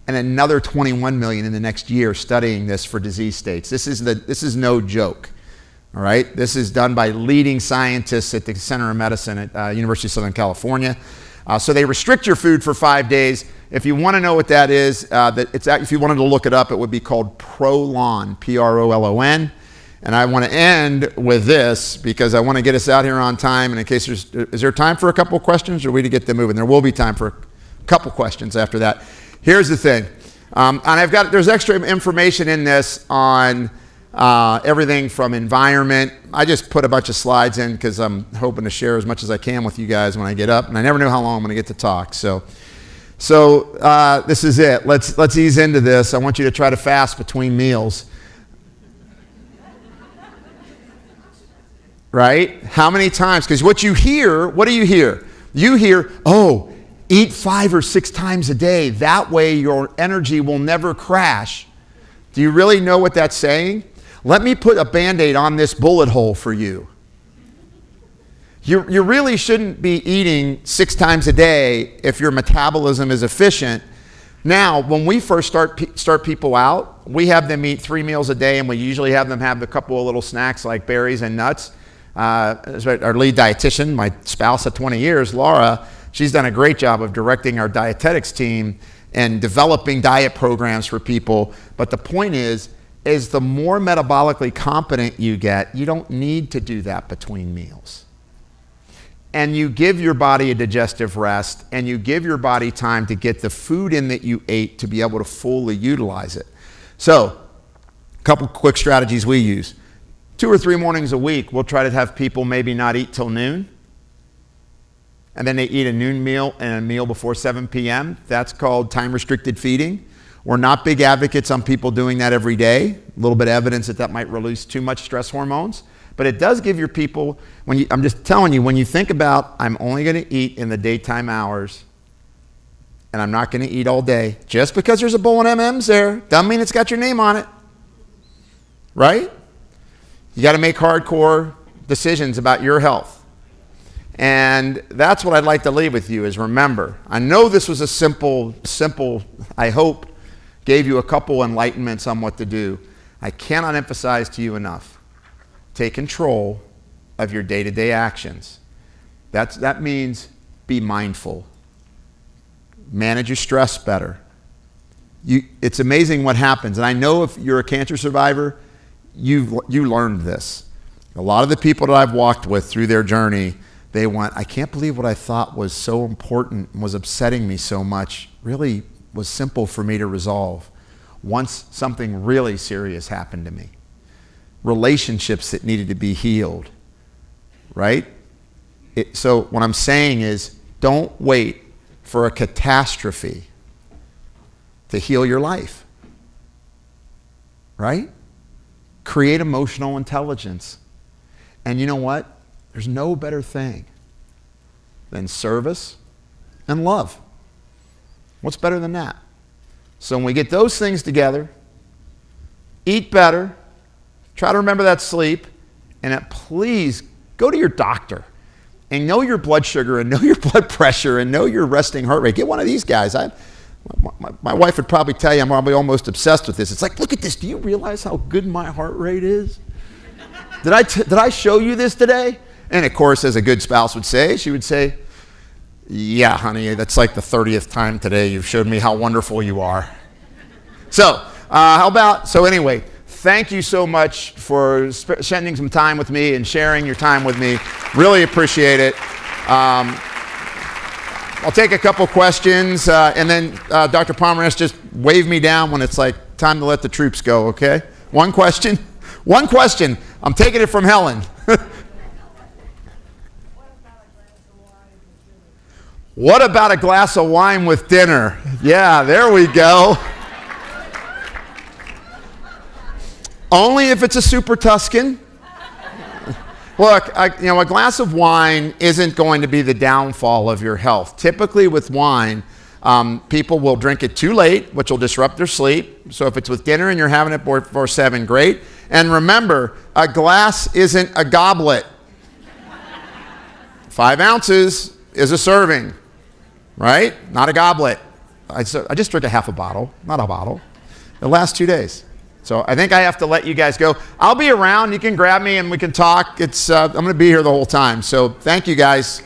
and another $21 million in the next year studying this for disease states. This is no joke. All right, this is done by leading scientists at the Center of Medicine at University of Southern California. So they restrict your food for 5 days. If you want to know what that is, if you wanted to look it up, it would be called Prolon, Prolon. And I want to end with this because I want to get us out here on time. And in case is there time for a couple of questions, or are we to get them moving? There will be time for a couple questions after that. Here's the thing, and there's extra information in this on everything from environment. I just put a bunch of slides in because I'm hoping to share as much as I can with you guys when I get up, and I never know how long I'm going to get to talk. So this is it. Let's ease into this. I want you to try to fast between meals. Right? How many times? Because what do you hear? You hear, oh, eat 5 or 6 times a day. That way your energy will never crash. Do you really know what that's saying? Let me put a Band-Aid on this bullet hole for you. You really shouldn't be eating 6 times a day if your metabolism is efficient. Now, when we first start people out, we have them eat 3 meals a day, and we usually have them have a couple of little snacks like berries and nuts. Our lead dietitian, my spouse of 20 years, Laura, she's done a great job of directing our dietetics team and developing diet programs for people. But the point is the more metabolically competent you get, you don't need to do that between meals. And you give your body a digestive rest, and you give your body time to get the food in that you ate to be able to fully utilize it. So, a couple quick strategies we use. 2 or 3 mornings a week, we'll try to have people maybe not eat till noon. And then they eat a noon meal and a meal before 7 p.m. That's called time-restricted feeding. We're not big advocates on people doing that every day. A little bit of evidence that might release too much stress hormones. But it does give your people, I'm just telling you, when you think about, I'm only going to eat in the daytime hours, and I'm not going to eat all day, just because there's a bowl of M&Ms there, doesn't mean it's got your name on it. Right? You got to make hardcore decisions about your health. And that's what I'd like to leave with you is remember, I know this was a simple, I hope, gave you a couple enlightenments on what to do. I cannot emphasize to you enough. Take control of your day-to-day actions. That means be mindful. Manage your stress better. It's amazing what happens. And I know if you're a cancer survivor, you learned this. A lot of the people that I've walked with through their journey, they went, I can't believe what I thought was so important and was upsetting me so much really was simple for me to resolve once something really serious happened to me. Relationships that needed to be healed, right? So what I'm saying is don't wait for a catastrophe to heal your life, right? Create emotional intelligence. And you know what? There's no better thing than service and love. What's better than that? So when we get those things together, eat better, try to remember that sleep, and please go to your doctor and know your blood sugar and know your blood pressure and know your resting heart rate. Get one of these guys. My wife would probably tell you I'm probably almost obsessed with this. It's like, look at this. Do you realize how good my heart rate is? Did I show you this today? And of course, as a good spouse would say, she would say, yeah, honey, that's like the 30th time today you've showed me how wonderful you are. So, anyway, thank you so much for spending some time with me and sharing your time with me. Really appreciate it. I'll take a couple questions, and then Dr. Pomerantz, just wave me down when it's like time to let the troops go, okay? One question. One question. I'm taking it from Helen. What about a glass of wine with dinner? Yeah, there we go. Only if it's a Super Tuscan. Look, a glass of wine isn't going to be the downfall of your health. Typically with wine, people will drink it too late, which will disrupt their sleep. So if it's with dinner and you're having it before 7, great. And remember, a glass isn't a goblet. 5 ounces is a serving, right? Not a goblet. I just drank a half a bottle, not a bottle. It lasts 2 days. So I think I have to let you guys go. I'll be around. You can grab me and we can talk. I'm going to be here the whole time. So thank you guys.